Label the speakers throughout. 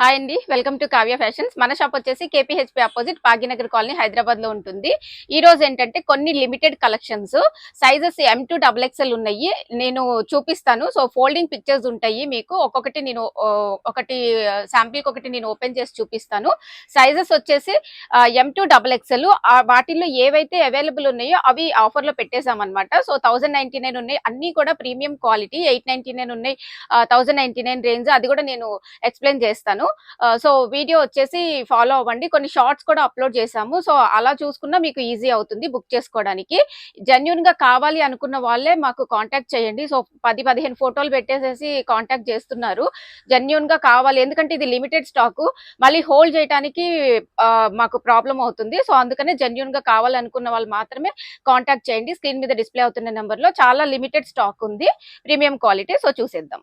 Speaker 1: Hi అండి, welcome to Kavya fashions. మన shop వచ్చేసి కేపీహెచ్పి అపోజిట్ భాగ్యనగర్ కాలనీ హైదరాబాద్ లో ఉంటుంది. ఈ రోజు ఏంటంటే కొన్ని limited collections sizes M2 XXL ఉన్నాయి, నేను చూపిస్తాను. సో ఫోల్డింగ్ పిక్చర్స్ ఉంటాయి, మీకు ఒక్కొక్కటి నేను ఒకటి శాంపిల్ ఒకటి నేను ఓపెన్ చేసి చూపిస్తాను. సైజెస్ వచ్చేసి M2 XXL. వాటిల్లో ఏవైతే అవైలబుల్ ఉన్నాయో అవి ఆఫర్ లో పెట్టేసామన్నమాట. సో 1099 ఉన్నాయి, అన్ని కూడా ప్రీమియం క్వాలిటీ. 899 ఉన్నాయి, 1099 రేంజ్, అది కూడా నేను ఎక్స్ప్లెయిన్ చేస్తాను. సో వీడియో వచ్చేసి ఫాలో అవ్వండి. కొన్ని షార్ట్స్ కూడా అప్లోడ్ చేసాము, సో అలా చూసుకున్నా మీకు ఈజీ అవుతుంది బుక్ చేసుకోవడానికి. జెన్యున్ గా కావాలి అనుకున్న వాళ్ళే మాకు కాంటాక్ట్ చేయండి. సో 10-15 ఫోటోలు పెట్టేసేసి కాంటాక్ట్ చేస్తున్నారు. జెన్యున్ గా కావాలి, ఎందుకంటే ఇది లిమిటెడ్ స్టాక్, మళ్ళీ హోల్డ్ చేయడానికి మాకు ప్రాబ్లం అవుతుంది. సో అందుకనే జెన్యున్ గా కావాలనుకున్న వాళ్ళు మాత్రమే కాంటాక్ట్ చేయండి. స్క్రీన్ మీద డిస్ప్లే అవుతున్న నెంబర్ లో చాలా లిమిటెడ్ స్టాక్ ఉంది, ప్రీమియం క్వాలిటీ. సో చూసేద్దాం.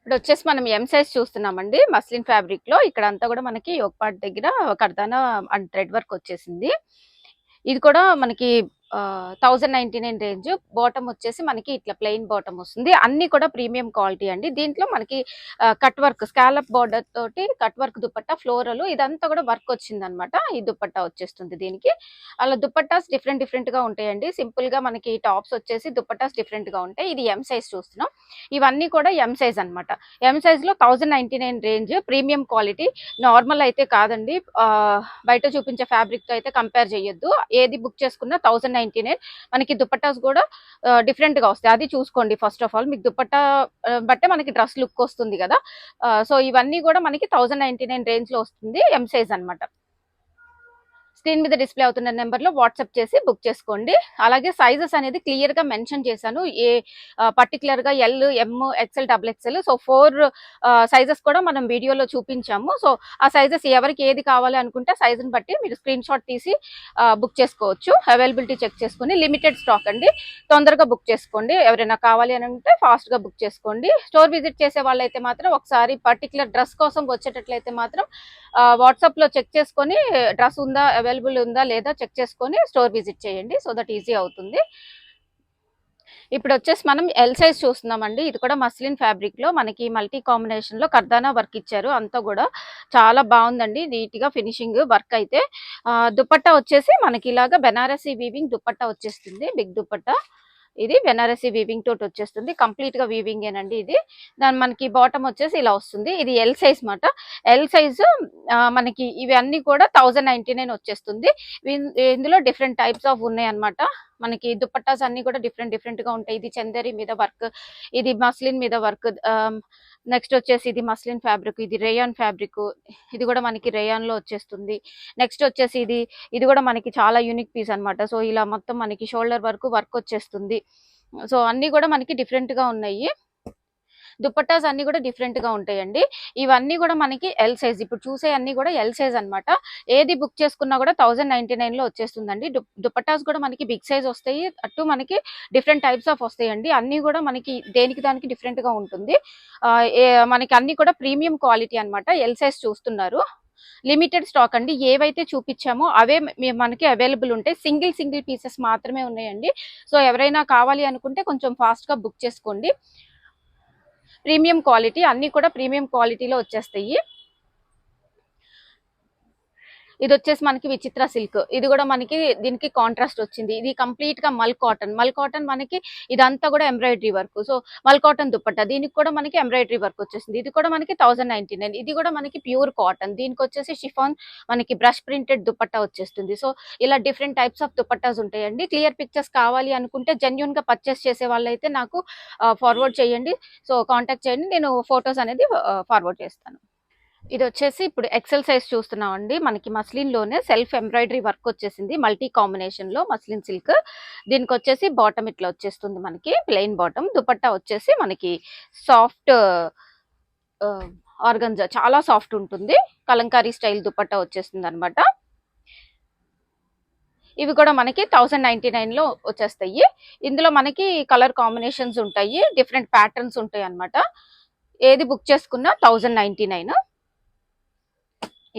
Speaker 1: ఇప్పుడు వచ్చేసి మనం ఎం సైజ్ చూస్తున్నామండి, మస్లిన్ ఫ్యాబ్రిక్ లో. ఇక్కడ అంతా కూడా మనకి ఒక పార్ట్ దగ్గర కర్దానా అండ్ థ్రెడ్ వర్క్ వచ్చేసింది. ఇది కూడా మనకి 1099 రేంజ్. బాటమ్ వచ్చేసి మనకి ఇట్లా ప్లెయిన్ బాటమ్ వస్తుంది. అన్ని కూడా ప్రీమియం క్వాలిటీ అండి. దీంట్లో మనకి కట్ వర్క్, స్కాలప్ బార్డర్ తోటి కట్ వర్క్ దుపట్టా, ఫ్లోరల్ ఇదంతా కూడా వర్క్ వచ్చింది అనమాట. ఈ దుపట్టా వచ్చేస్తుంది దీనికి. అలా దుపట్టాస్ డిఫరెంట్ గా ఉంటాయండి. సింపుల్ గా మనకి టాప్స్ వచ్చేసి దుపట్టాస్ డిఫరెంట్ గా ఉంటాయి. ఇది ఎం సైజ్ చూస్తున్నాం. ఇవన్నీ కూడా ఎం సైజ్ అనమాట. ఎం సైజ్ లో 1099 రేంజ్, ప్రీమియం క్వాలిటీ. నార్మల్ అయితే కాదండి, బయట చూపించే ఫ్యాబ్రిక్ తో అయితే కంపేర్ చేయొద్దు. ఏది బుక్ చేసుకున్నా 1099. మనకి దుపట్టాస్ కూడా డిఫరెంట్ గా వస్తాయి, అది చూసుకోండి. ఫస్ట్ ఆఫ్ ఆల్ మీకు దుపట్టా బట్టే మనకి డ్రెస్ లుక్ వస్తుంది కదా. సో ఇవన్నీ కూడా మనకి 1099 రేంజ్ లో వస్తుంది, ఎం సైజ్ అనమాట. స్క్రీన్ మీద డిస్ప్లే అవుతున్న నెంబర్ లో వాట్సాప్ చేసి బుక్ చేసుకోండి. అలాగే సైజెస్ అనేది క్లియర్ గా మెన్షన్ చేశాను, ఏ పర్టికులర్ గా ఎల్, ఎం, XL, XXL. సో 4 సైజెస్ కూడా మనం వీడియోలో చూపించాము. సో ఆ సైజెస్ ఎవరికి ఏది కావాలి అనుకుంటే సైజుని బట్టి మీరు స్క్రీన్ షాట్ తీసి బుక్ చేసుకోవచ్చు. అవైలబిలిటీ చెక్ చేసుకుని, లిమిటెడ్ స్టాక్ అండి, తొందరగా బుక్ చేసుకోండి. ఎవరైనా కావాలి అని అంటే ఫాస్ట్ గా బుక్ చేసుకోండి. స్టోర్ విజిట్ చేసే వాళ్ళైతే మాత్రం ఒకసారి పర్టికులర్ డ్రెస్ కోసం వచ్చేటట్లయితే మాత్రం వాట్సాప్ లో చెక్ చేసుకొని డ్రెస్ ఉందా, అవైలబుల్ ఉందా లేదా చెక్ చేసుకొని స్టోర్ విజిట్ చేయండి. సో దట్ ఈజీ అవుతుంది. ఇప్పుడు వచ్చేసి మనం ఎల్ సైజ్ చూస్తున్నామండి. ఇది కూడా మస్లిన్ ఫ్యాబ్రిక్ లో మనకి మల్టీ కాంబినేషన్ లో కర్దానా వర్క్ ఇచ్చారు. అంతా కూడా చాలా బాగుందండి, నీట్ గా ఫినిషింగ్ వర్క్ అయితే. దుపట్టా వచ్చేసి మనకి ఇలాగా బెనారసీ వీవింగ్ దుపట్టా వచ్చేస్తుంది, బిగ్ దుపట్టా. ఇది బెనారసీ వీవింగ్ తోటి వచ్చేస్తుంది, కంప్లీట్ గా వీవింగ్ ఏనండి ఇది. దాని మనకి బాటమ్ వచ్చేసి ఇలా వస్తుంది. ఇది ఎల్ సైజ్ మాట. ఎల్ సైజు మనకి ఇవి అన్ని కూడా 1099 వచ్చేస్తుంది. ఇందులో డిఫరెంట్ టైప్స్ ఆఫ్ ఉన్నాయి అనమాట. మనకి దుపట్టాస్ అన్ని కూడా డిఫరెంట్ గా ఉంటాయి. ఇది చందేరి మీద వర్క్, ఇది మస్లిన్ మీద వర్క్. నెక్స్ట్ వచ్చేసి ఇది మస్లిన్ ఫ్యాబ్రిక్, ఇది రేయాన్ ఫ్యాబ్రిక్. ఇది కూడా మనకి రేయాన్ లో వచ్చేస్తుంది. నెక్స్ట్ వచ్చేసి ఇది కూడా మనకి చాలా యూనిక్ పీస్ అనమాట. సో ఇలా మొత్తం మనకి షోల్డర్ వరకు వర్క్ వచ్చేస్తుంది. సో అన్ని కూడా మనకి డిఫరెంట్ గా ఉన్నాయి. దుపట్టాస్ అన్ని కూడా డిఫరెంట్ గా ఉంటాయండి. ఇవన్నీ కూడా మనకి ఎల్ సైజ్, ఇప్పుడు చూసే అన్ని కూడా ఎల్ సైజ్ అనమాట. ఏది బుక్ చేసుకున్నా కూడా 1099 లో వచ్చేస్తుందండి. దుపట్టాస్ కూడా మనకి బిగ్ సైజ్ వస్తాయి, అటు మనకి డిఫరెంట్ టైప్స్ ఆఫ్ వస్తాయండి. అన్ని కూడా మనకి దేనికి దానికి డిఫరెంట్ గా ఉంటుంది. మనకి అన్ని కూడా ప్రీమియం క్వాలిటీ అనమాట. ఎల్ సైజ్ చూస్తున్నారు, లిమిటెడ్ స్టాక్ అండి. ఏవైతే చూపించామో అవే మనకి అవైలబుల్ ఉంటాయి. సింగిల్ పీసెస్ మాత్రమే ఉన్నాయండి. సో ఎవరైనా కావాలి అనుకుంటే కొంచెం ఫాస్ట్ గా బుక్ చేసుకోండి. ప్రీమియం క్వాలిటీ, అన్ని కూడా ప్రీమియం క్వాలిటీలో వచ్చేస్తాయి. ఇది వచ్చేసి మనకి విచిత్ర సిల్క్. ఇది కూడా మనకి దీనికి కాంట్రాస్ట్ వచ్చింది. ఇది కంప్లీట్ గా మల్ కాటన్ మనకి ఇదంతా కూడా ఎంబ్రాయిడరీ వర్క్. సో మల్ కాటన్ దుపట్టా, దీనికి కూడా మనకి ఎంబ్రాయిడరీ వర్క్ వచ్చేసింది. ఇది కూడా మనకి 1099. ఇది కూడా మనకి ప్యూర్ కాటన్, దీనికి వచ్చేసి షిఫాన్ మనకి బ్రష్ ప్రింటెడ్ దుపట్టా వచ్చేస్తుంది. సో ఇలా డిఫరెంట్ టైప్స్ ఆఫ్ దుపట్టాస్ ఉంటాయండి. క్లియర్ పిక్చర్స్ కావాలి అనుకుంటే జెన్యున్ గా పర్చేస్ చేసే వాళ్ళైతే నాకు ఫార్వర్డ్ చేయండి. సో కాంటాక్ట్ చేయండి, నేను ఫొటోస్ అనేది ఫార్వర్డ్ చేస్తాను. ఇది వచ్చేసి ఇప్పుడు ఎక్సెల్ సైజ్ చూస్తున్నాం అండి. మనకి మస్లిన్ లోనే సెల్ఫ్ ఎంబ్రాయిడరీ వర్క్ వచ్చేసింది, మల్టీ కాంబినేషన్ లో మస్లిన్ సిల్క్. దీనికి వచ్చేసి బాటమ్ ఇట్లా వచ్చేస్తుంది, మనకి ప్లెయిన్ బాటమ్. దుపట్టా వచ్చేసి మనకి సాఫ్ట్ ఆర్గంజా, చాలా సాఫ్ట్ ఉంటుంది. కలంకారీ స్టైల్ దుపట్టా వచ్చేస్తుంది అనమాట. ఇవి కూడా మనకి 1099 లో వచ్చేస్తాయి. ఇందులో మనకి కలర్ కాంబినేషన్స్ ఉంటాయి, డిఫరెంట్ ప్యాటర్న్స్ ఉంటాయి అనమాట. ఏది బుక్ చేసుకున్నా 1099.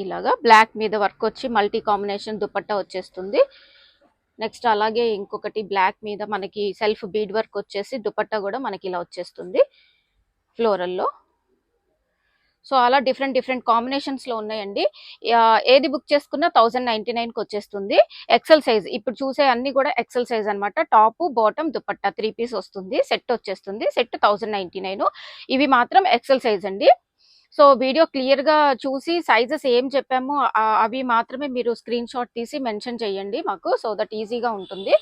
Speaker 1: ఇలాగా బ్లాక్ మీద వర్క్ వచ్చి మల్టీ కాంబినేషన్ దుపట్టా వచ్చేస్తుంది. నెక్స్ట్ అలాగే ఇంకొకటి బ్లాక్ మీద మనకి సెల్ఫ్ బీడ్ వర్క్ వచ్చేసి దుపట్టా కూడా మనకి ఇలా వచ్చేస్తుంది ఫ్లోరల్లో. సో అలా డిఫరెంట్ డిఫరెంట్ కాంబినేషన్స్ లో ఉన్నాయండి. ఏది బుక్ చేసుకున్నా 1099కి వచ్చేస్తుంది. ఎక్సెల్ సైజ్ ఇప్పుడు చూసే అన్ని కూడా ఎక్సెల్ సైజ్ అనమాట. టాప్ బాటమ్ దుపట్టా 3 పీస్ వస్తుంది. సెట్ వచ్చేస్తుంది. సెట్ 1099. ఇవి మాత్రం ఎక్సెల్ సైజ్ అండి. సో వీడియో క్లియర్ గా చూసి సైజెస్ ఏం చెప్పామో అవి మాత్రమే మీరు స్క్రీన్ షాట్ తీసి మెన్షన్ చేయండి మాకు, సో దట్ ఈజీగా ఉంటుంది.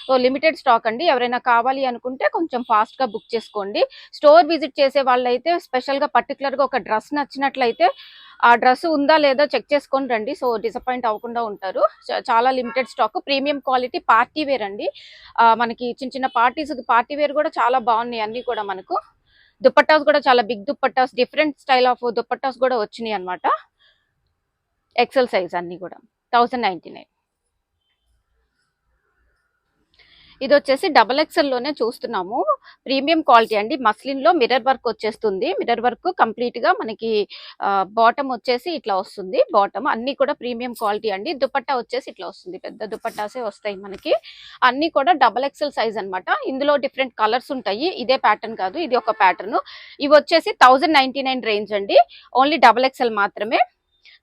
Speaker 1: సో లిమిటెడ్ స్టాక్ అండి. ఎవరైనా కావాలి అనుకుంటే కొంచెం ఫాస్ట్ గా బుక్ చేసుకోండి. స్టోర్ విజిట్ చేసే వాళ్ళైతే స్పెషల్ గా పర్టికులర్ గా ఒక డ్రెస్ నచ్చినట్లయితే ఆ డ్రెస్ ఉందా లేదా చెక్ చేసుకొని రండి. సో డిసప్పాయింట్ అవ్వకుండా ఉంటారు. చాలా limited stock, premium quality party wear అండి. మనకి చిన్న చిన్న పార్టీ వేర్ కూడా చాలా బాగున్నాయి అన్ని కూడా. మనకు దుపట్టాస్ కూడా చాలా big dupattas, different style of dupattas కూడా వచ్చినాయి అనమాట. ఎక్సెల్ సైజ్ అన్ని కూడా 1099. ఇది వచ్చేసి డబల్ ఎక్సెల్ లోనే చూస్తున్నాము. ప్రీమియం క్వాలిటీ అండి. మస్లిన్ లో మిర్రర్ వర్క్ వచ్చేస్తుంది. మిర్రర్ వర్క్ కంప్లీట్ గా మనకి బాటమ్ వచ్చేసి ఇట్లా వస్తుంది. బాటమ్ అన్ని కూడా ప్రీమియం క్వాలిటీ అండి. దుపట్టా వచ్చేసి ఇట్లా వస్తుంది. పెద్ద దుపట్టాసే వస్తాయి మనకి. అన్ని కూడా డబల్ ఎక్సెల్ సైజ్ అనమాట. ఇందులో డిఫరెంట్ కలర్స్ ఉంటాయి. ఇదే ప్యాటర్న్ కాదు, ఇది ఒక ప్యాటర్న్. ఇవి వచ్చేసి 1099 రేంజ్ అండి. ఓన్లీ డబల్ ఎక్సెల్ మాత్రమే.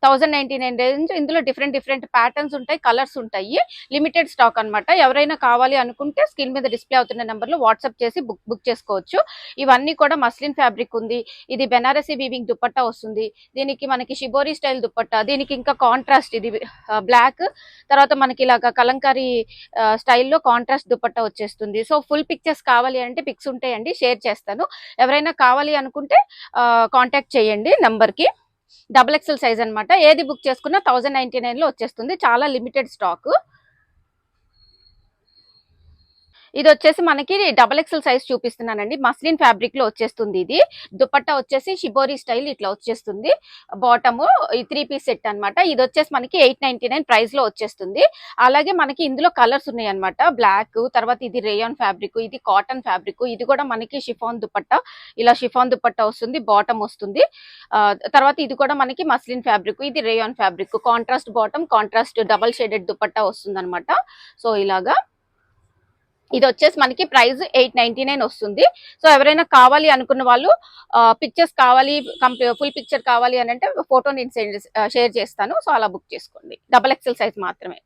Speaker 1: 1099 రేంజ్. ఇందులో డిఫరెంట్ డిఫరెంట్ ప్యాటర్న్స్ ఉంటాయి, కలర్స్ ఉంటాయి. లిమిటెడ్ స్టాక్ అనమాట. ఎవరైనా కావాలి అనుకుంటే స్క్రీన్ మీద డిస్ప్లే అవుతున్న నెంబర్ లో వాట్సాప్ చేసి బుక్ చేసుకోవచ్చు. ఇవన్నీ కూడా మస్లిన్ ఫ్యాబ్రిక్ ఉంది. ఇది బెనారసీ వీవింగ్ దుపట్టా వస్తుంది. దీనికి మనకి షిబోరి స్టైల్ దుపట్టా. దీనికి ఇంకా కాంట్రాస్ట్, ఇది బ్లాక్, తర్వాత మనకి ఇలాగా కలంకారీ స్టైల్లో కాంట్రాస్ట్ దుపట్టా వచ్చేస్తుంది. సో ఫుల్ పిక్చర్స్ కావాలి అంటే పిక్స్ ఉంటాయండి, షేర్ చేస్తాను. ఎవరైనా కావాలి అనుకుంటే కాంటాక్ట్ చేయండి నంబర్ కి. డబుల్ ఎక్సెల్ సైజ్ అనమాట. ఏది బుక్ చేసుకున్నా 1099 లో వచ్చేస్తుంది. చాలా లిమిటెడ్ స్టాక్. ఇది వచ్చేసి మనకి డబల్ ఎక్సెల్ సైజ్ చూపిస్తున్నానండి. మస్లిన్ ఫ్యాబ్రిక్ లో వచ్చేస్తుంది. ఇది దుపట్టా వచ్చేసి షిబోరి స్టైల్ ఇట్లా వచ్చేస్తుంది. బాటమ్ 3 పీస్ సెట్ అనమాట. ఇది వచ్చేసి మనకి 899 ప్రైస్ లో వచ్చేస్తుంది. అలాగే మనకి ఇందులో కలర్స్ ఉన్నాయి అనమాట. బ్లాక్, తర్వాత ఇది రేయాన్ ఫ్యాబ్రిక్, ఇది కాటన్ ఫ్యాబ్రిక్, ఇది కూడా మనకి షిఫాన్ దుపట్టా. ఇలా షిఫాన్ దుపట్టా వస్తుంది, బాటమ్ వస్తుంది. తర్వాత ఇది కూడా మనకి మస్లిన్ ఫ్యాబ్రిక్, ఇది rayon fabric, contrast bottom, contrast double shaded dupatta వస్తుంది అనమాట. సో ఇలాగా ఇది వచ్చేసి మనకి ప్రైస్ 899 వస్తుంది. సో ఎవరైనా కావాలి అనుకున్న వాళ్ళు పిక్చర్స్ కావాలి, ఫుల్ పిక్చర్ కావాలి అని అంటే ఫోటో నేను షేర్ చేస్తాను. సో అలా బుక్ చేసుకోండి. డబల్ ఎక్సెల్ సైజ్ మాత్రమే.